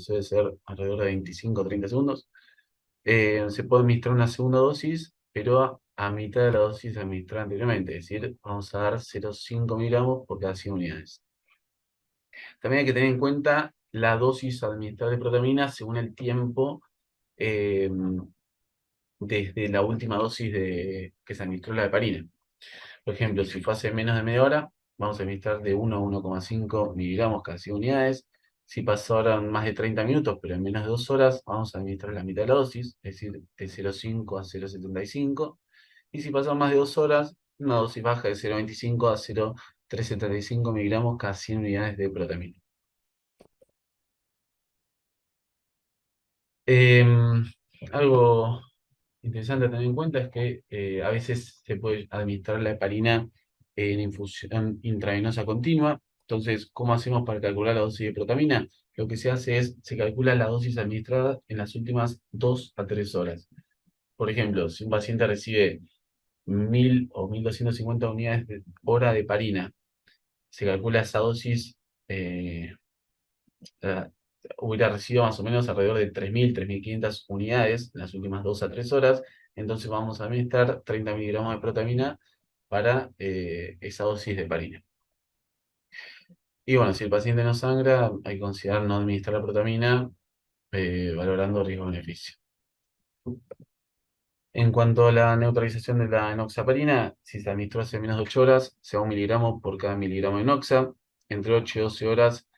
suele ser alrededor de 25 o 30 segundos. Se puede administrar una segunda dosis, pero a mitad de la dosis administrada anteriormente, es decir, vamos a dar 0,5 miligramos por cada 100 unidades. También hay que tener en cuenta la dosis administrada de protamina según el tiempo eh, desde la última dosis que se administró la heparina. Por ejemplo, si fue hace menos de media hora, vamos a administrar de 1 a 1,5 miligramos cada 100 unidades. Si pasaron más de 30 minutos, pero en menos de 2 horas, vamos a administrar la mitad de la dosis, es decir, de 0,5 a 0,75. Y si pasaron más de 2 horas, una dosis baja de 0,25 a 0,375 miligramos cada 100 unidades de protamina. Em, Algo interesante a tener en cuenta es que a veces se puede administrar la heparina en infusión intravenosa continua. Entonces, ¿cómo hacemos para calcular la dosis de protamina? Lo que se hace es, se calcula la dosis administrada en las últimas 2 a 3 horas. Por ejemplo, si un paciente recibe 1000 o 1250 unidades de hora de heparina, se calcula esa dosis, eh, hubiera recibido más o menos alrededor de 3.000 a 3.500 unidades en las últimas 2 a 3 horas. Entonces vamos a administrar 30 miligramos de protamina para esa dosis de heparina. Y bueno, si el paciente no sangra, hay que considerar no administrar la protamina, valorando riesgo-beneficio. En cuanto a la neutralización de la enoxaparina, si se administró hace menos de 8 horas, se da 1 miligramo por cada miligramo de enoxa. Entre 8 y 12 horas,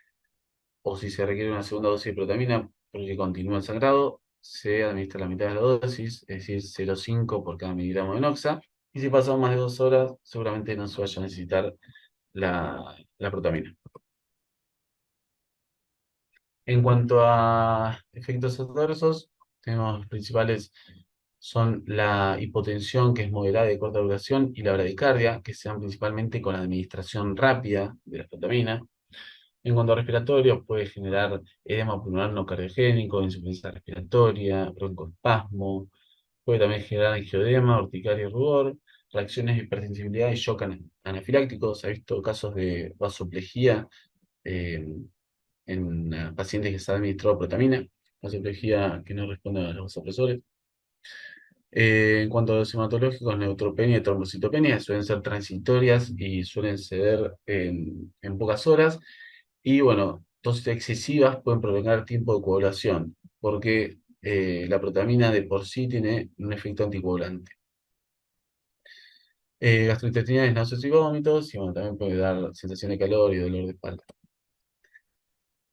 o si se requiere una segunda dosis de protamina porque continúa el sangrado, se administra la mitad de la dosis, es decir, 0,5 por cada miligramo de noxa. Y si pasan más de 2 horas, seguramente no se vaya a necesitar la protamina. En cuanto a efectos adversos, tenemos los principales son la hipotensión, que es moderada y de corta duración, y la bradicardia, que se dan principalmente con la administración rápida de la protamina. En cuanto a respiratorio, puede generar edema pulmonar no cardiogénico, insuficiencia respiratoria, broncoespasmo, puede también generar angioedema, urticaria y rubor, reacciones de hipersensibilidad y shock anafiláctico. Se ha visto casos de vasoplejía eh, en pacientes que se han administrado protamina, vasoplejía que no responde a los vasopresores. En cuanto a los hematológicos, neutropenia y trombocitopenia suelen ser transitorias y suelen ceder en pocas horas. Y bueno, dosis excesivas pueden prolongar tiempo de coagulación, porque la protamina de por sí tiene un efecto anticoagulante. Gastrointestinales, náuseas y vómitos, y bueno, también puede dar sensación de calor y dolor de espalda.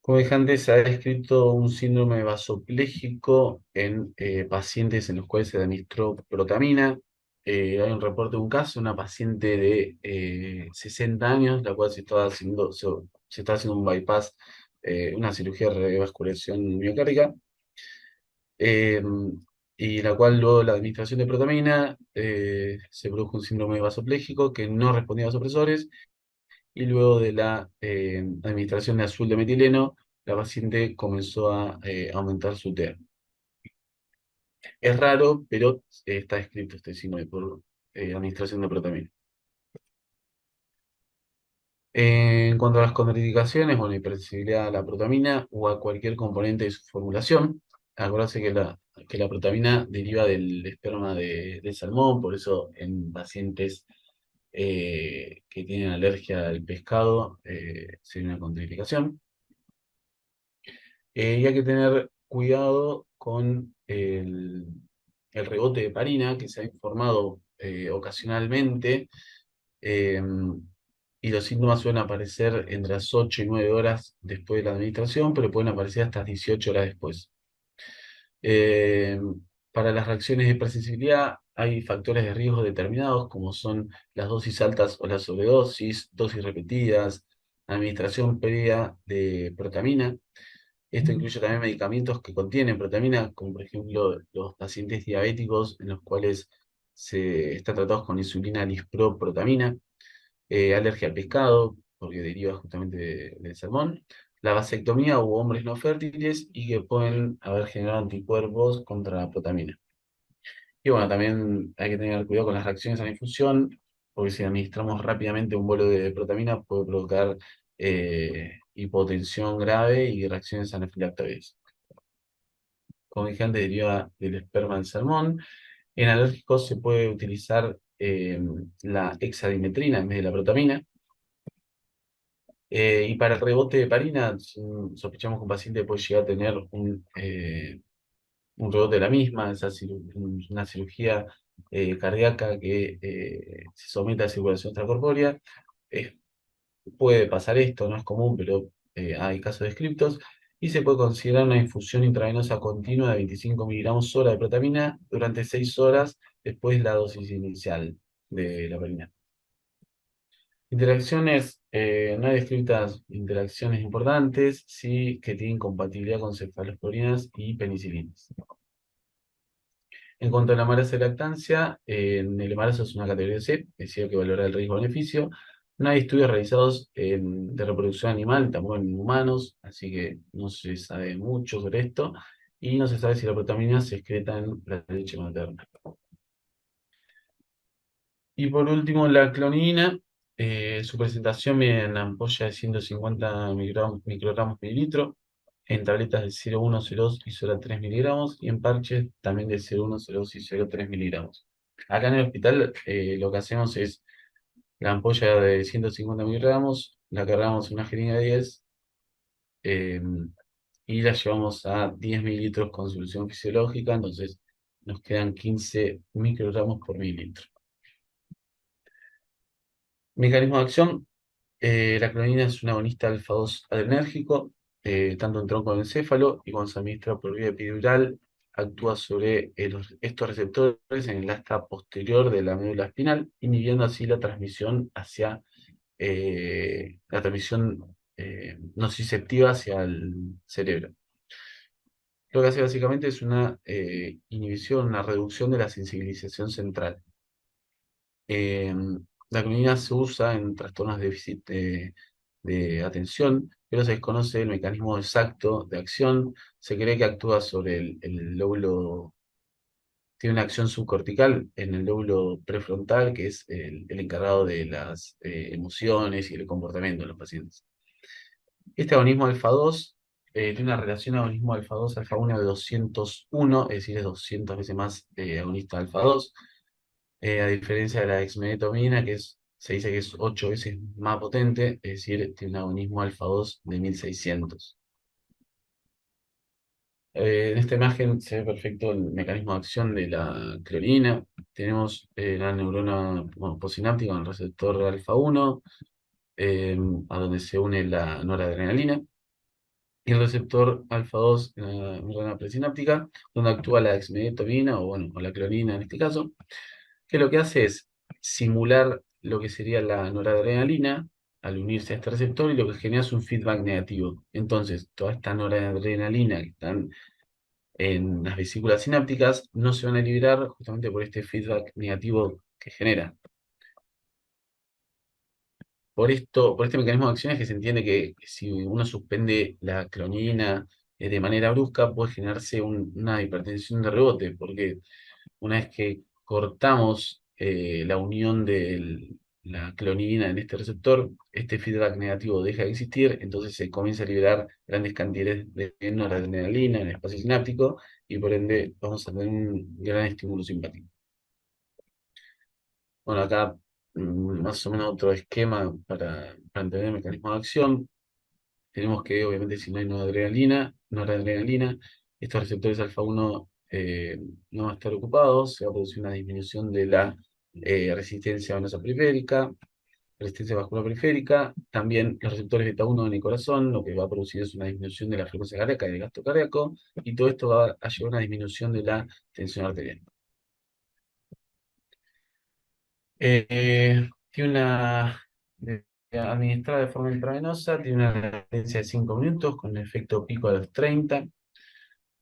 Como dije antes, se ha descrito un síndrome vasopléjico en pacientes en los cuales se administró protamina. Hay un reporte de un caso, una paciente de 60 años, la cual se está haciendo un bypass, una cirugía de revascularización miocárdica, eh, y la cual luego de la administración de protamina se produjo un síndrome vasopléjico que no respondía a vasopresores, y luego de la administración de azul de metileno, la paciente comenzó a aumentar su TEA. Es raro, pero está escrito este síndrome por administración de protamina. En cuanto a las contraindicaciones, bueno, hipersensibilidad a la protamina o a cualquier componente de su formulación. Acuérdense que la protamina deriva del esperma del salmón, por eso en pacientes que tienen alergia al pescado sería una contraindicación. Y hay que tener cuidado con el rebote de heparina que se ha informado ocasionalmente, eh, y los síntomas suelen aparecer entre las 8 y 9 horas después de la administración, pero pueden aparecer hasta 18 horas después. Eh, para las reacciones de hipersensibilidad hay factores de riesgo determinados, como son las dosis altas o la sobredosis, dosis repetidas, administración previa de protamina. Esto incluye también medicamentos que contienen protamina, como por ejemplo los pacientes diabéticos en los cuales se están tratados con insulina lisproprotamina, alergia al pescado, porque deriva justamente del salmón, la vasectomía u hombres no fértiles y que pueden haber generado anticuerpos contra la protamina. Y bueno, también hay que tener cuidado con las reacciones a la infusión, porque si administramos rápidamente un bolo de protamina puede provocar hipotensión grave y reacciones anafilácticas. como dije antes, deriva del esperma del salmón. En alérgicos se puede utilizar la hexadimetrina en vez de la protamina. Y para el rebote de parina, sospechamos que un paciente puede llegar a tener un rebote de la misma, una cirugía cardíaca que se somete a circulación extracorpórea. Eh, Puede pasar esto, no es común, pero hay casos descriptos. Y se puede considerar una infusión intravenosa continua de 25 miligramos hora de protamina durante 6 horas después de la dosis inicial de la parina. Interacciones, no hay descritas interacciones importantes, sí que tienen compatibilidad con cefalosporinas y penicilinas. En cuanto al embarazo y lactancia, en el embarazo es una categoría C, es decir, que valora el riesgo-beneficio. No hay estudios realizados de reproducción animal, tampoco en humanos, así que no se sabe mucho sobre esto. Y no se sabe si la protamina se excreta en la leche materna. Y por último, la clonidina, su presentación viene en ampolla de 150 microgramos mililitro, en tabletas de 0,1, 0,2 y 0,3 miligramos, y en parches también de 0,1, 0,2 y 0,3 miligramos. Acá en el hospital lo que hacemos es la ampolla de 150 miligramos, la cargamos en una jeringa de 10 eh, y la llevamos a 10 mililitros con solución fisiológica, entonces nos quedan 15 microgramos por mililitro. Mecanismo de acción. La clonidina es un agonista alfa-2 adrenérgico, tanto en tronco del encéfalo, y cuando se administra por vía epidural, actúa sobre estos receptores en el asta posterior de la médula espinal, inhibiendo así la transmisión hacia nociceptiva hacia el cerebro. Lo que hace básicamente es una inhibición, una reducción de la sensibilización central. Eh, la clonidina se usa en trastornos de déficit de atención, pero se desconoce el mecanismo exacto de acción. Se cree que actúa sobre el lóbulo, tiene una acción subcortical en el lóbulo prefrontal, que es el encargado de las emociones y el comportamiento de los pacientes. Este agonismo alfa-2 tiene una relación agonismo alfa-2, alfa-1 de 201, es decir, es 200 veces más agonista alfa-2. A diferencia de la dexmedetomidina, se dice que es 8 veces más potente, es decir, tiene un agonismo alfa-2 de 1600. En esta imagen se ve perfecto el mecanismo de acción de la clonidina. Tenemos la neurona postsináptica con el receptor alfa-1, a donde se une la noradrenalina, y el receptor alfa-2 en la neurona presináptica, donde actúa la dexmedetomidina, o la clonidina en este caso, que lo que hace es simular lo que sería la noradrenalina al unirse a este receptor, y lo que genera es un feedback negativo. Entonces, toda esta noradrenalina que están en las vesículas sinápticas no se van a liberar justamente por este feedback negativo que genera. Por este mecanismo de acción es que se entiende que si uno suspende la clonidina de manera brusca, puede generarse una hipertensión de rebote, porque una vez que cortamos la unión de la clonidina en este receptor, este feedback negativo deja de existir, entonces se comienza a liberar grandes cantidades de noradrenalina en el espacio sináptico, y por ende vamos a tener un gran estímulo simpático. Bueno, acá más o menos otro esquema para entender el mecanismo de acción. Tenemos que, obviamente, si no hay noradrenalina, estos receptores alfa-1 no van a estar ocupados, se va a producir una disminución de la resistencia venosa periférica, resistencia vascular periférica, también los receptores beta-1 en el corazón, lo que va a producir es una disminución de la frecuencia cardíaca y del gasto cardíaco, y todo esto va a llevar a una disminución de la tensión arterial. Tiene administrada de forma intravenosa, tiene una latencia de 5 minutos con efecto pico a los 30.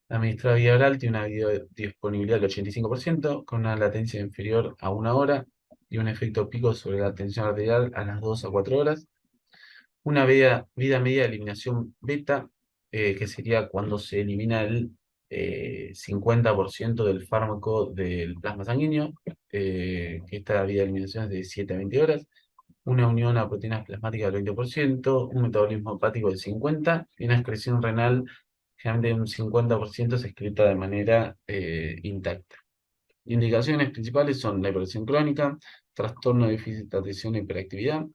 Administrada vía oral tiene una biodisponibilidad del 85%, con una latencia inferior a 1 hora y un efecto pico sobre la tensión arterial a las 2 a 4 horas. Una vida media de eliminación beta, que sería cuando se elimina el 50% del fármaco del plasma sanguíneo, que esta vida de eliminación es de 7 a 20 horas. Una unión a proteínas plasmáticas del 20%, un metabolismo hepático del 50% y una excreción renal generalmente un 50% se excreta de manera intacta. Indicaciones principales son la hipertensión crónica, trastorno de déficit de atención e hiperactividad,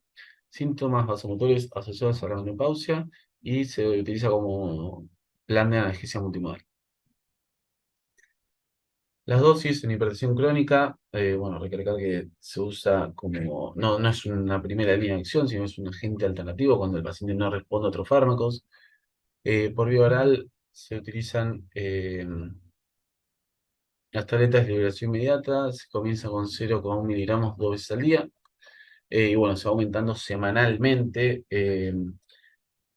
síntomas vasomotores asociados a la menopausia y se utiliza como plan de analgesia multimodal. Las dosis en hipertensión crónica, bueno, recalcar que se usa como, no es una primera línea de acción, sino es un agente alternativo cuando el paciente no responde a otros fármacos. Por vía oral se utilizan las tabletas de liberación inmediata, se comienza con 0,1 miligramos 2 veces al día, y bueno, se va aumentando semanalmente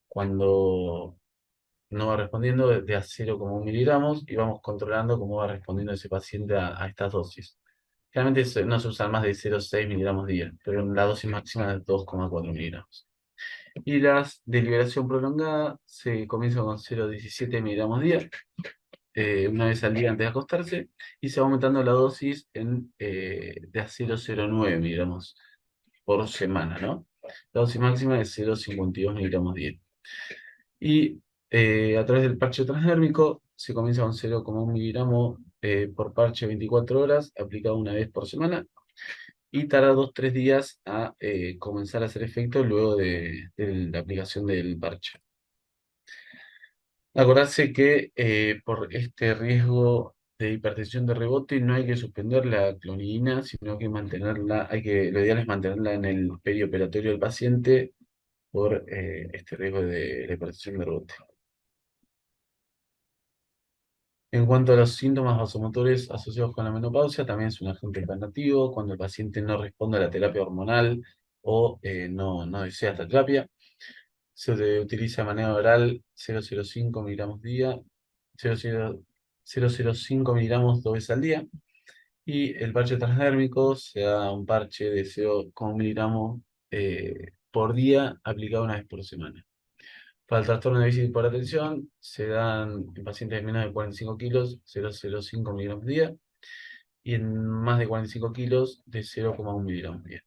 cuando no va respondiendo de a 0,1 miligramos y vamos controlando cómo va respondiendo ese paciente a estas dosis. Generalmente no se usan más de 0,6 miligramos día, pero la dosis máxima es 2,4 miligramos. Y las de liberación prolongada se comienza con 0,17 miligramos día, una vez al día antes de acostarse, y se va aumentando la dosis de a 0,09 miligramos por semana, ¿no? La dosis máxima es 0,52 miligramos día. Y a través del parche transdérmico se comienza con 0,1 miligramo por parche 24 horas, aplicado una vez por semana, y tarda 2-3 días a comenzar a hacer efecto luego de la aplicación del parche. Acordarse que por este riesgo de hipertensión de rebote no hay que suspender la clonidina, sino que mantenerla, lo ideal es mantenerla en el perioperatorio del paciente por este riesgo de la hipertensión de rebote. En cuanto a los síntomas vasomotores asociados con la menopausia, también es un agente alternativo cuando el paciente no responde a la terapia hormonal o no desea esta terapia. Se utiliza de manera oral 0,05 miligramos día, 0,05 miligramos 2 veces al día. Y el parche transdérmico se da un parche de 0,1 miligramos por día aplicado una vez por semana. Para el trastorno de déficit por atención, se dan en pacientes de menos de 45 kilos 0,05 miligramos día y en más de 45 kilos de 0,1 miligramos día.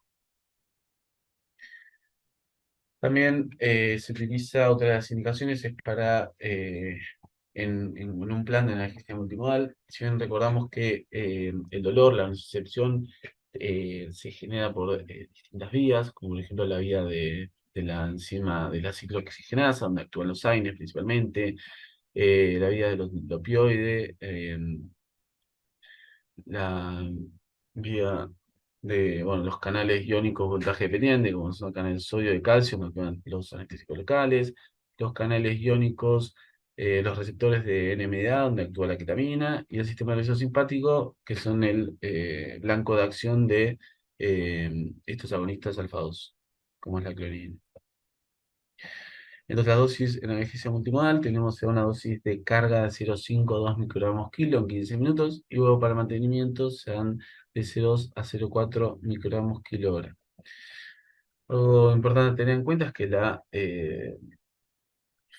También se utiliza, otra de las indicaciones es para, en un plan de analgesia multimodal, si bien recordamos que el dolor, la nocicepción, se genera por distintas vías, como por ejemplo la vía de la enzima de la ciclooxigenasa, donde actúan los AINES principalmente, la vía de los opioides, la vía de, bueno, los canales iónicos voltaje dependiente, como son el canal sodio de calcio, que actúan los anestésicos locales, los canales iónicos, los receptores de NMDA, donde actúa la ketamina, y el sistema nervioso simpático, que son el blanco de acción de estos agonistas alfa 2, como es la clorina. Entonces, la dosis en analgesia multimodal tenemos una dosis de carga de 0,5 a 2 microgramos kilo en 15 minutos y luego para mantenimiento se dan de 0,2 a 0,4 microgramos kilo hora. Algo importante a tener en cuenta es que la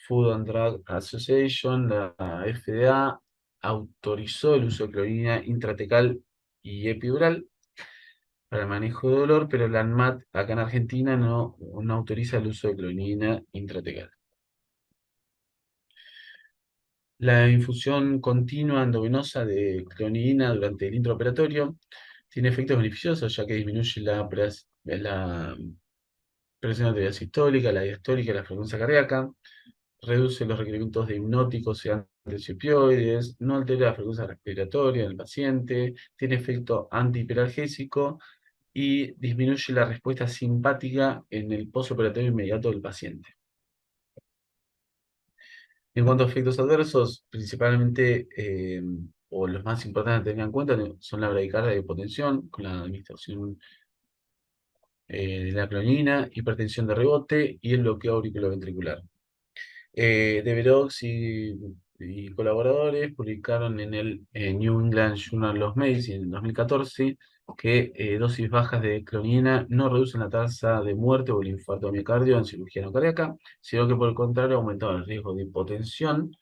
Food and Drug Association, la FDA, autorizó el uso de clorina intratecal y epidural para el manejo de dolor, pero la ANMAT acá en Argentina no autoriza el uso de clorina intratecal. La infusión continua endovenosa de clonidina durante el intraoperatorio tiene efectos beneficiosos, ya que disminuye la presión arterial sistólica, la diastólica y la frecuencia cardíaca, reduce los requerimientos de hipnóticos y antiopioides, no altera la frecuencia respiratoria del paciente, tiene efecto antihiperalgésico y disminuye la respuesta simpática en el postoperatorio inmediato del paciente. En cuanto a efectos adversos, principalmente, o los más importantes a tener en cuenta, son la bradicardia y hipotensión, con la administración de la clonina, hipertensión de rebote y el bloqueo auriculoventricular. Deverox y colaboradores publicaron en el New England Journal of Medicine en 2014 que dosis bajas de clonina no reducen la tasa de muerte o el infarto de miocardio en cirugía no cardíaca, sino que por el contrario aumentaban el riesgo de hipotensión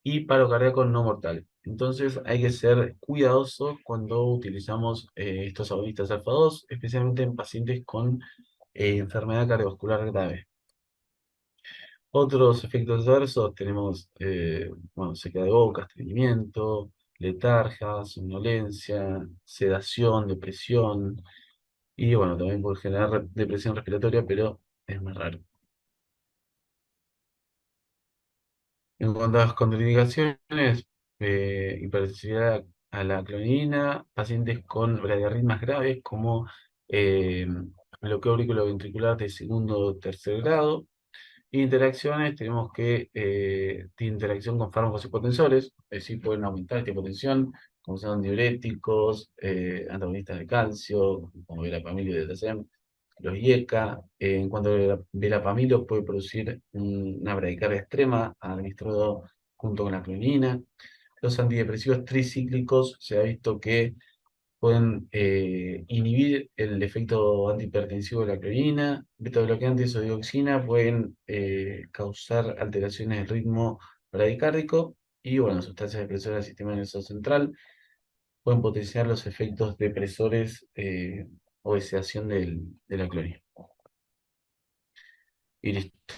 y paro cardíaco no mortal. Entonces hay que ser cuidadosos cuando utilizamos estos agonistas alfa 2, especialmente en pacientes con enfermedad cardiovascular grave. Otros efectos adversos tenemos, bueno, sequedad de boca, estreñimiento, letargia, somnolencia, sedación, depresión y bueno, también puede generar depresión respiratoria, pero es más raro. En cuanto a las contraindicaciones, hipersensibilidad a la clonidina, pacientes con bradiarritmias graves como eh, bloqueo auriculoventricular de segundo o tercer grado. Interacciones, tenemos que tiene interacción con fármacos hipotensores, es decir, pueden aumentar esta hipotensión, como son diuréticos, antagonistas de calcio, como verapamil y diltiazem, los IECA. En cuanto a verapamilo, puede producir una bradicardia extrema administrado junto con la clonidina. Los antidepresivos tricíclicos, se ha visto que pueden inhibir el efecto antihipertensivo de la clorina, betabloqueantes o dioxina pueden causar alteraciones del ritmo bradicárdico y, bueno, sustancias depresoras del sistema nervioso central pueden potenciar los efectos depresores o de sedación de la clorina. Y listo.